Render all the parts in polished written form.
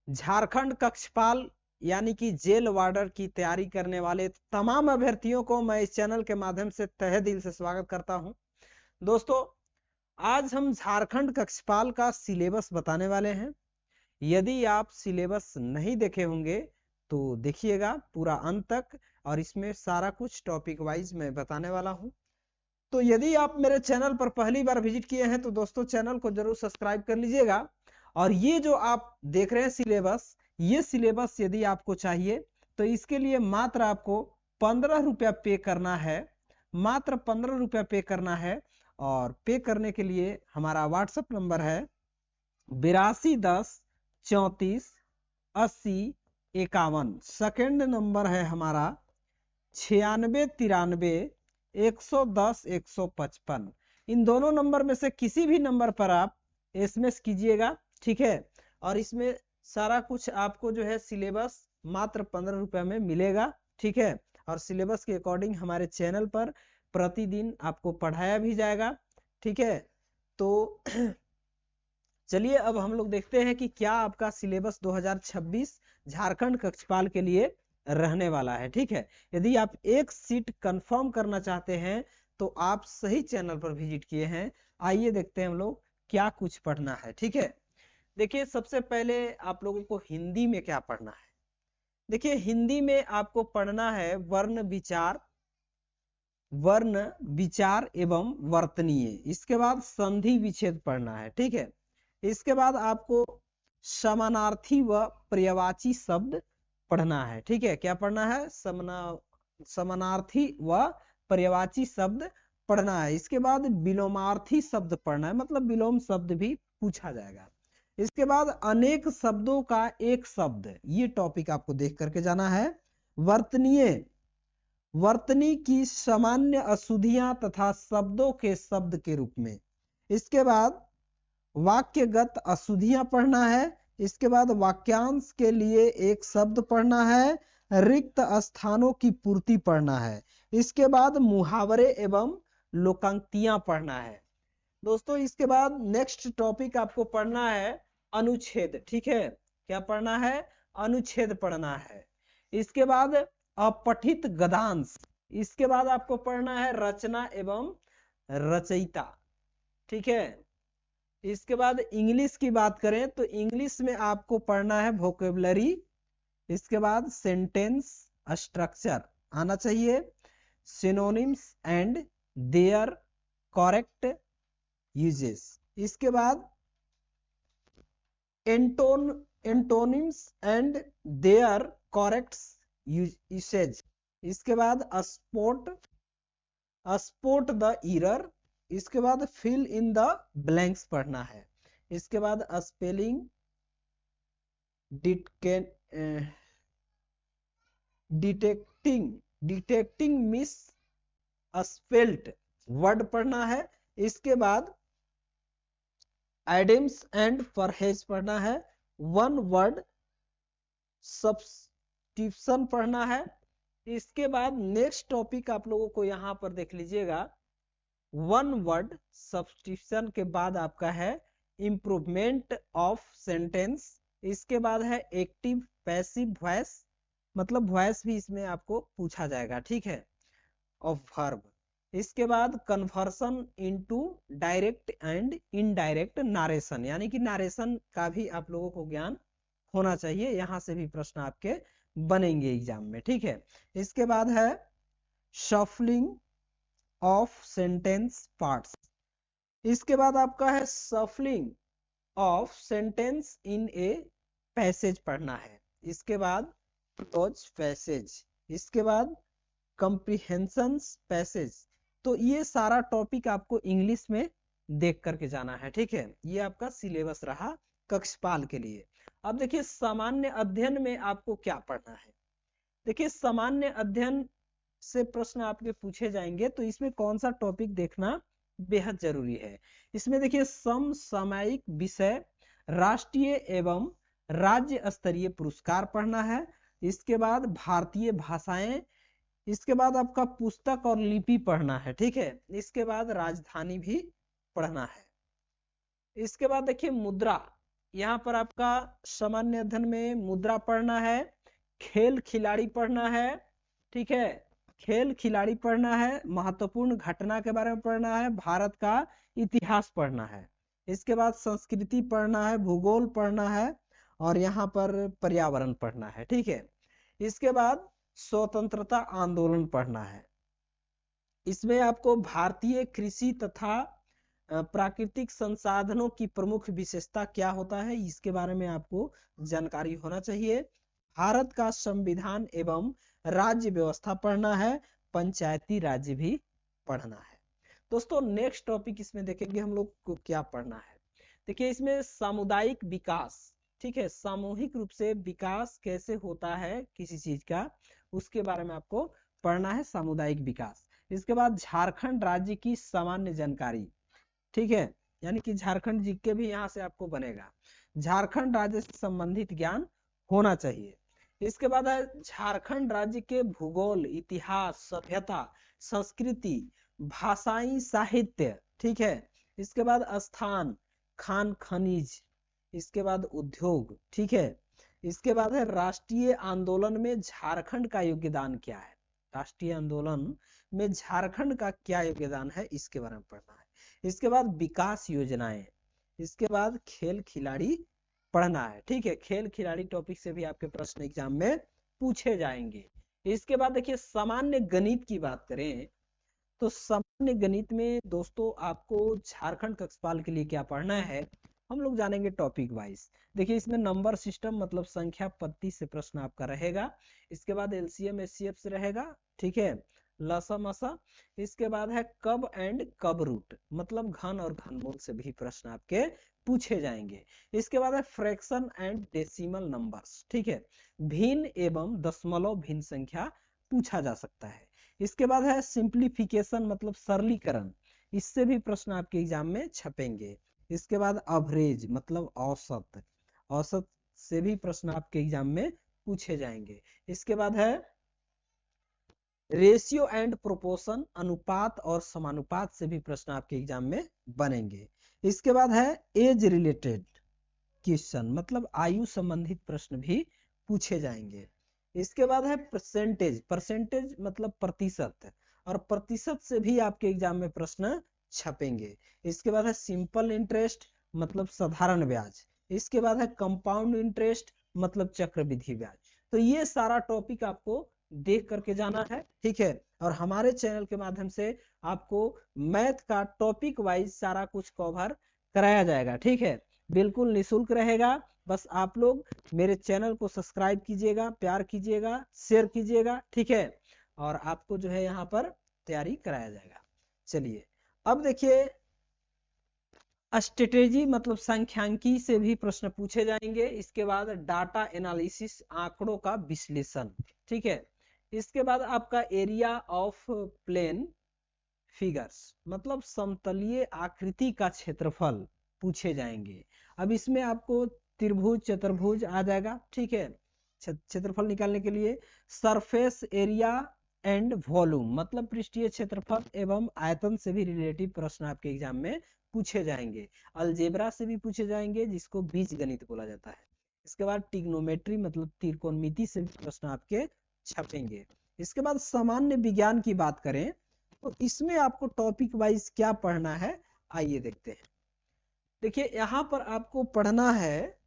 झारखंड कक्षपाल यानी कि जेल वार्डर की तैयारी करने वाले तमाम अभ्यर्थियों को मैं इस चैनल के माध्यम से तहे दिल से स्वागत करता हूं। दोस्तों, आज हम झारखंड कक्षपाल का सिलेबस बताने वाले हैं। यदि आप सिलेबस नहीं देखे होंगे तो देखिएगा पूरा अंत तक, और इसमें सारा कुछ टॉपिक वाइज मैं बताने वाला हूं। तो यदि आप मेरे चैनल पर पहली बार विजिट किए हैं तो दोस्तों चैनल को जरूर सब्सक्राइब कर लीजिएगा। और ये जो आप देख रहे हैं सिलेबस, ये सिलेबस यदि आपको चाहिए तो इसके लिए मात्र आपको 15 रुपया पे करना है, मात्र 15 रुपया पे करना है। और पे करने के लिए हमारा व्हाट्सएप नंबर है 8210348051। सेकेंड नंबर है हमारा 9693 110 155। इन दोनों नंबर में से किसी भी नंबर पर आप एसएमएस कीजिएगा, ठीक है। और इसमें सारा कुछ आपको जो है सिलेबस मात्र 15 रुपए में मिलेगा, ठीक है। और सिलेबस के अकॉर्डिंग हमारे चैनल पर प्रतिदिन आपको पढ़ाया भी जाएगा, ठीक है। तो चलिए अब हम लोग देखते हैं कि क्या आपका सिलेबस 2026 झारखंड कक्षपाल के लिए रहने वाला है, ठीक है। यदि आप एक सीट कंफर्म करना चाहते हैं तो आप सही चैनल पर विजिट किए हैं। आइए देखते हैं हम लोग क्या कुछ पढ़ना है, ठीक है। देखिए सबसे पहले आप लोगों को हिंदी में क्या पढ़ना है। देखिए हिंदी में आपको पढ़ना है वर्ण विचार एवं वर्तनीय। इसके बाद संधि विच्छेद पढ़ना है, ठीक है। इसके बाद आपको समानार्थी व पर्यायवाची शब्द पढ़ना है, ठीक है। क्या पढ़ना है? समानार्थी व पर्यायवाची शब्द पढ़ना है। इसके बाद विलोमार्थी शब्द पढ़ना है, मतलब विलोम शब्द भी पूछा जाएगा। इसके बाद अनेक शब्दों का एक शब्द, ये टॉपिक आपको देख करके जाना है। वर्तनीय, वर्तनी की सामान्य अशुद्धियां तथा शब्दों के शब्द के रूप में। इसके बाद वाक्यगत अशुद्धियां पढ़ना है। इसके बाद वाक्यांश के लिए एक शब्द पढ़ना है। रिक्त स्थानों की पूर्ति पढ़ना है। इसके बाद मुहावरे एवं लोकांक्तियां पढ़ना है। दोस्तों इसके बाद नेक्स्ट टॉपिक आपको पढ़ना है अनुच्छेद, ठीक है। क्या पढ़ना है? अनुच्छेद पढ़ना है। इसके बाद अपठित गद्यांश। इसके बाद आपको पढ़ना है रचना एवं रचयिता, ठीक है। इसके बाद इंग्लिश की बात करें तो इंग्लिश में आपको पढ़ना है वोकेबलरी। इसके बाद सेंटेंस स्ट्रक्चर आना चाहिए, synonyms and their correct usages. इसके बाद antonyms and their correct usage. इसके बाद स्पॉट द एरर। इसके बाद फिल इन द ब्लैंक्स पढ़ना है। इसके बाद spelling detecting miss spelt word पढ़ना है। इसके बाद एडम्स एंड परहेज पढ़ना है। वन वर्ड सब्स्टिट्यूशन पढ़ना है। इसके बाद नेक्स्ट टॉपिक आप लोगों को यहां पर देख लीजिएगा, वन वर्ड सब्स्टिट्यूशन के बाद आपका है इंप्रूवमेंट ऑफ सेंटेंस। इसके बाद है एक्टिव पैसिव वॉइस, मतलब वॉइस भी इसमें आपको पूछा जाएगा, ठीक है, ऑफ वर्ब। इसके बाद conversion into direct and indirect narration, यानी कि नारेशन का भी आप लोगों को ज्ञान होना चाहिए। यहां से भी प्रश्न आपके बनेंगे एग्जाम में, ठीक है। इसके बाद है शफलिंग ऑफ सेंटेंस पार्ट्स। इसके बाद आपका है shuffling of sentence in a passage पढ़ना है। इसके बाद क्लोज पैसेज। इसके बाद कंप्रीहेंशन पैसेज। तो ये सारा टॉपिक आपको इंग्लिश में देख करके जाना है, ठीक है। ये आपका सिलेबस रहा कक्षपाल के लिए। अब देखिए सामान्य अध्ययन में आपको क्या पढ़ना है। देखिए सामान्य अध्ययन से प्रश्न आपके पूछे जाएंगे तो इसमें कौन सा टॉपिक देखना बेहद जरूरी है। इसमें देखिए समसामयिक विषय, राष्ट्रीय एवं राज्य स्तरीय पुरस्कार पढ़ना है। इसके बाद भारतीय भाषाएं। इसके बाद आपका पुस्तक और लिपि पढ़ना है, ठीक है। इसके बाद राजधानी भी पढ़ना है। इसके बाद देखिए मुद्रा, यहाँ पर आपका सामान्य अध्ययन में मुद्रा पढ़ना है, खेल खिलाड़ी पढ़ना है, ठीक है, खेल खिलाड़ी पढ़ना है, महत्वपूर्ण घटना के बारे में पढ़ना है, भारत का इतिहास पढ़ना है, इसके बाद संस्कृति पढ़ना है, भूगोल पढ़ना है, और यहाँ पर पर्यावरण पढ़ना है, ठीक है। इसके बाद स्वतंत्रता आंदोलन पढ़ना है। इसमें आपको भारतीय कृषि तथा प्राकृतिक संसाधनों की प्रमुख विशेषता क्या होता है, इसके बारे में आपको जानकारी होना चाहिए। भारत का संविधान एवं राज्य व्यवस्था पढ़ना है, पंचायती राज्य भी पढ़ना है। दोस्तों नेक्स्ट टॉपिक इसमें देखेंगे हम लोग को क्या पढ़ना है। देखिए इसमें सामुदायिक विकास, ठीक है, सामूहिक रूप से विकास कैसे होता है किसी चीज का, उसके बारे में आपको पढ़ना है, सामुदायिक विकास। इसके बाद झारखंड राज्य की सामान्य जानकारी, ठीक है, यानी कि झारखंड जीके भी यहाँ से आपको बनेगा, झारखंड राज्य से संबंधित ज्ञान होना चाहिए। इसके बाद है झारखंड राज्य के भूगोल, इतिहास, सभ्यता, संस्कृति, भाषाई, साहित्य, ठीक है। इसके बाद स्थान, खान खनिज, इसके बाद उद्योग, ठीक है। इसके बाद है राष्ट्रीय आंदोलन में झारखंड का योगदान क्या है, राष्ट्रीय आंदोलन में झारखंड का क्या योगदान है, इसके बारे में पढ़ना है। इसके बाद विकास योजनाएं, इसके बाद खेल खिलाड़ी पढ़ना है, ठीक है, खेल खिलाड़ी टॉपिक से भी आपके प्रश्न एग्जाम में पूछे जाएंगे। इसके बाद देखिए सामान्य गणित की बात करें तो सामान्य गणित में दोस्तों आपको झारखंड कक्षपाल के लिए क्या पढ़ना है, हम लोग जानेंगे टॉपिक वाइज। देखिए इसमें नंबर सिस्टम मतलब संख्या पत्ती से प्रश्न आपका रहेगा। इसके बाद एलसीएम एचसीएफ से रहेगा, ठीक है, लसा मसा। इसके बाद है कब एंड कब रूट मतलब घन और घनमूल से भी प्रश्न आपके पूछे जाएंगे। इसके बाद है फ्रैक्शन एंड डेसिमल नंबर्स, ठीक है, भिन्न एवं दशमलव भिन्न संख्या पूछा जा सकता है। इसके बाद है सिंप्लीफिकेशन मतलब सरलीकरण, इससे भी प्रश्न आपके एग्जाम में छपेंगे। इसके बाद एवरेज मतलब औसत, औसत से भी प्रश्न आपके एग्जाम में पूछे जाएंगे। इसके बाद है रेशियो एंड प्रोपोर्शन, अनुपात और समानुपात से भी प्रश्न आपके एग्जाम में बनेंगे। इसके बाद है एज रिलेटेड क्वेश्चन मतलब आयु संबंधित प्रश्न भी पूछे जाएंगे। इसके बाद है परसेंटेज, परसेंटेज मतलब प्रतिशत, और प्रतिशत से भी आपके एग्जाम में प्रश्न छपेंगे। इसके बाद है सिंपल इंटरेस्ट मतलब साधारण ब्याज। इसके बाद है कंपाउंड इंटरेस्ट मतलब चक्रवृद्धि ब्याज। तो ये सारा टॉपिक आपको देख करके जाना है, ठीक है, और हमारे चैनल के माध्यम से आपको मैथ का टॉपिक वाइज सारा कुछ कवर कराया जाएगा, ठीक है, बिल्कुल निःशुल्क रहेगा। बस आप लोग मेरे चैनल को सब्सक्राइब कीजिएगा, प्यार कीजिएगा, शेयर कीजिएगा, ठीक है, और आपको जो है यहाँ पर तैयारी कराया जाएगा। चलिए अब देखिए स्ट्रेटेजी मतलब सांख्यिकी से भी प्रश्न पूछे जाएंगे। इसके बाद डाटा एनालिसिस आंकड़ों का विश्लेषण, ठीक है। इसके बाद आपका एरिया ऑफ प्लेन फिगर्स मतलब समतलीय आकृति का क्षेत्रफल पूछे जाएंगे। अब इसमें आपको त्रिभुज चतुर्भुज आ जाएगा, ठीक है, क्षेत्रफल निकालने के लिए सरफेस एरिया एंड वॉल्यूम मतलब पृष्ठीय क्षेत्रफल एवं आयतन से भी रिलेटिव प्रश्न आपके एग्जाम में पूछे जाएंगे। अलजेब्रा से भी पूछे जाएंगे जिसको बीजगणित बोला जाता है। इसके बाद ट्रिग्नोमेट्री मतलब त्रिकोणमिति से भी प्रश्न आपके छपेंगे। इसके बाद सामान्य विज्ञान की बात करें तो इसमें आपको टॉपिक वाइज क्या पढ़ना है, आइए देखते हैं। देखिए यहाँ पर आपको पढ़ना है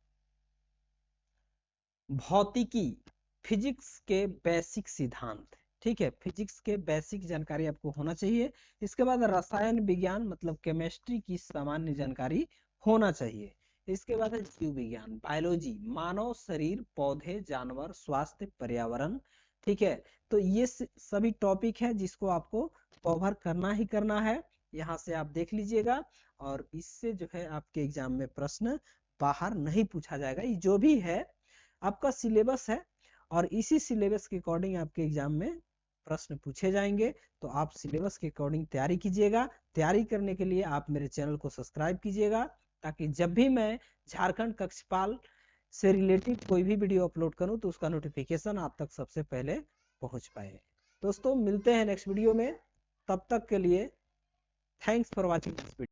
भौतिकी, फिजिक्स के बेसिक सिद्धांत, ठीक है, फिजिक्स के बेसिक जानकारी आपको होना चाहिए। इसके बाद रसायन विज्ञान मतलब केमिस्ट्री की सामान्य जानकारी होना चाहिए। इसके बाद है जीव विज्ञान, बायोलॉजी, मानव शरीर, पौधे, जानवर, स्वास्थ्य, पर्यावरण, ठीक है। तो ये सभी टॉपिक है जिसको आपको कवर करना ही करना है, यहाँ से आप देख लीजिएगा, और इससे जो है आपके एग्जाम में प्रश्न बाहर नहीं पूछा जाएगा। ये जो भी है आपका सिलेबस है और इसी सिलेबस के अकॉर्डिंग आपके एग्जाम में प्रश्न पूछे जाएंगे। तो आप सिलेबस के अकॉर्डिंग तैयारी कीजिएगा। तैयारी करने के लिए आप मेरे चैनल को सब्सक्राइब कीजिएगा ताकि जब भी मैं झारखंड कक्षपाल से रिलेटेड कोई भी वीडियो अपलोड करूं तो उसका नोटिफिकेशन आप तक सबसे पहले पहुंच पाए। दोस्तों मिलते हैं नेक्स्ट वीडियो में, तब तक के लिए thanks for watching this video.